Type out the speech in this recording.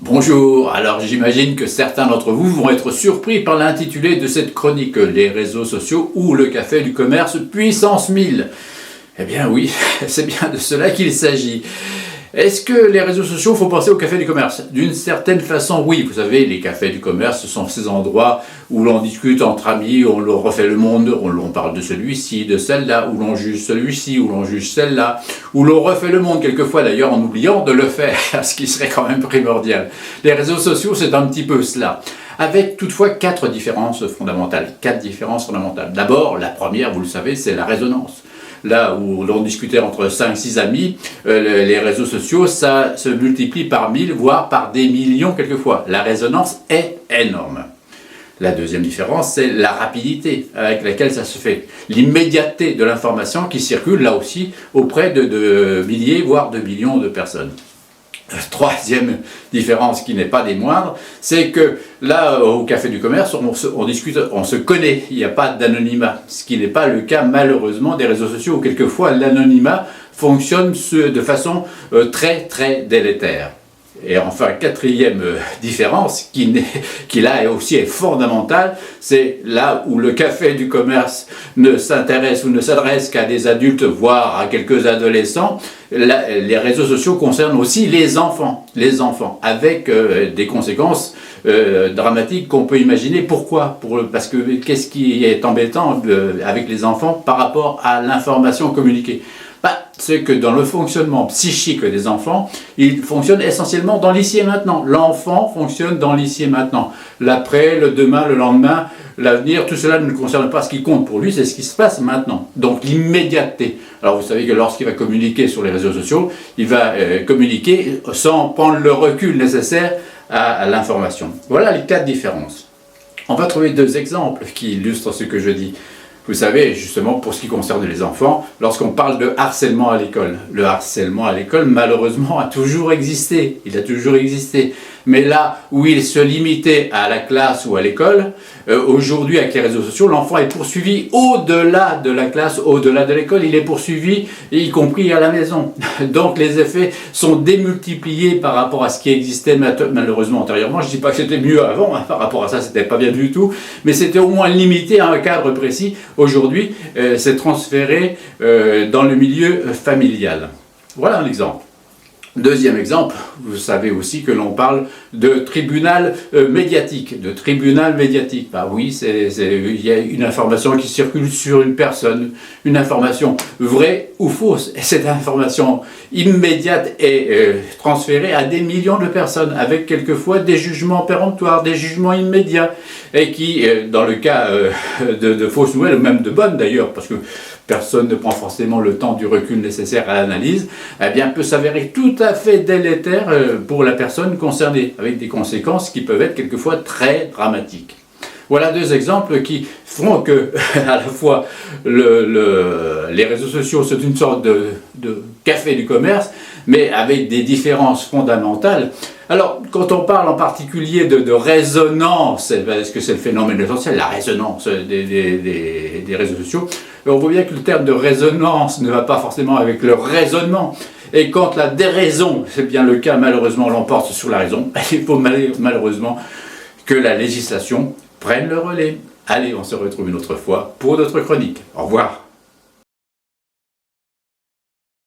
Bonjour, alors j'imagine que certains d'entre vous vont être surpris par l'intitulé de cette chronique, les réseaux sociaux ou le café du commerce puissance 1000. Eh bien oui, c'est bien de cela qu'il s'agit. Est-ce que les réseaux sociaux font penser au café du commerce? D'une certaine façon, oui. Vous savez, les cafés du commerce, ce sont ces endroits où l'on discute entre amis, où l'on refait le monde, où l'on parle de celui-ci, de celle-là, où l'on juge celui-ci, où l'on juge celle-là, où l'on refait le monde, quelquefois d'ailleurs en oubliant de le faire, ce qui serait quand même primordial. Les réseaux sociaux, c'est un petit peu cela. Avec toutefois quatre différences fondamentales. D'abord, la première, vous le savez, c'est la résonance. Là où l'on discutait entre 5-6 amis, les réseaux sociaux, ça se multiplie par 1000, voire par des millions quelquefois. La résonance est énorme. La deuxième différence, c'est la rapidité avec laquelle ça se fait. L'immédiateté de l'information qui circule là aussi auprès de milliers, voire de millions de personnes. Troisième différence qui n'est pas des moindres, c'est que là, au café du commerce, on discute, on se connaît, il n'y a pas d'anonymat, ce qui n'est pas le cas malheureusement des réseaux sociaux où quelquefois l'anonymat fonctionne de façon très délétère. Et enfin, quatrième différence, qui là aussi est fondamentale, c'est là où le café du commerce ne s'intéresse ou ne s'adresse qu'à des adultes, voire à quelques adolescents. Les réseaux sociaux concernent aussi les enfants, avec des conséquences dramatiques qu'on peut imaginer. Pourquoi? Parce que qu'est-ce qui est embêtant avec les enfants par rapport à l'information communiquée? C'est que dans le fonctionnement psychique des enfants, ils fonctionnent essentiellement dans l'ici et maintenant. L'enfant fonctionne dans l'ici et maintenant. L'après, le demain, le lendemain, l'avenir, tout cela ne concerne pas ce qui compte pour lui, c'est ce qui se passe maintenant. Donc l'immédiateté. Alors vous savez que lorsqu'il va communiquer sur les réseaux sociaux, il va communiquer sans prendre le recul nécessaire à l'information. Voilà les quatre différences. On va trouver deux exemples qui illustrent ce que je dis. Vous savez, justement, pour ce qui concerne les enfants, lorsqu'on parle de harcèlement à l'école, le harcèlement à l'école, malheureusement, a toujours existé. Il a toujours existé. Mais là où il se limitait à la classe ou à l'école, aujourd'hui, avec les réseaux sociaux, l'enfant est poursuivi au-delà de la classe, au-delà de l'école. Il est poursuivi, y compris à la maison. Donc, les effets sont démultipliés par rapport à ce qui existait malheureusement antérieurement. Je ne dis pas que c'était mieux avant, par rapport à ça, c'était pas bien du tout. Mais c'était au moins limité à un cadre précis. Aujourd'hui, c'est transféré dans le milieu familial. Voilà un exemple. Deuxième exemple, vous savez aussi que l'on parle de tribunal médiatique. Bah oui, il y a une information qui circule sur une personne, une information vraie ou fausse. Et cette information immédiate est transférée à des millions de personnes, avec quelquefois des jugements péremptoires, des jugements immédiats, et qui, dans le cas de fausses nouvelles, ou même de bonnes d'ailleurs, parce que personne ne prend forcément le temps du recul nécessaire à l'analyse, eh bien, peut s'avérer tout à fait délétère pour la personne concernée, avec des conséquences qui peuvent être quelquefois très dramatiques. Voilà deux exemples qui font que, à la fois, les réseaux sociaux sont une sorte de café du commerce, mais avec des différences fondamentales. Alors, quand on parle en particulier de résonance, est-ce que c'est le phénomène essentiel, la résonance des réseaux sociaux? On voit bien que le terme de résonance ne va pas forcément avec le raisonnement. Et quand la déraison, c'est bien le cas, malheureusement, l'emporte sur la raison, il faut malheureusement que la législation prenne le relais. Allez, on se retrouve une autre fois pour d'autres chroniques. Au revoir.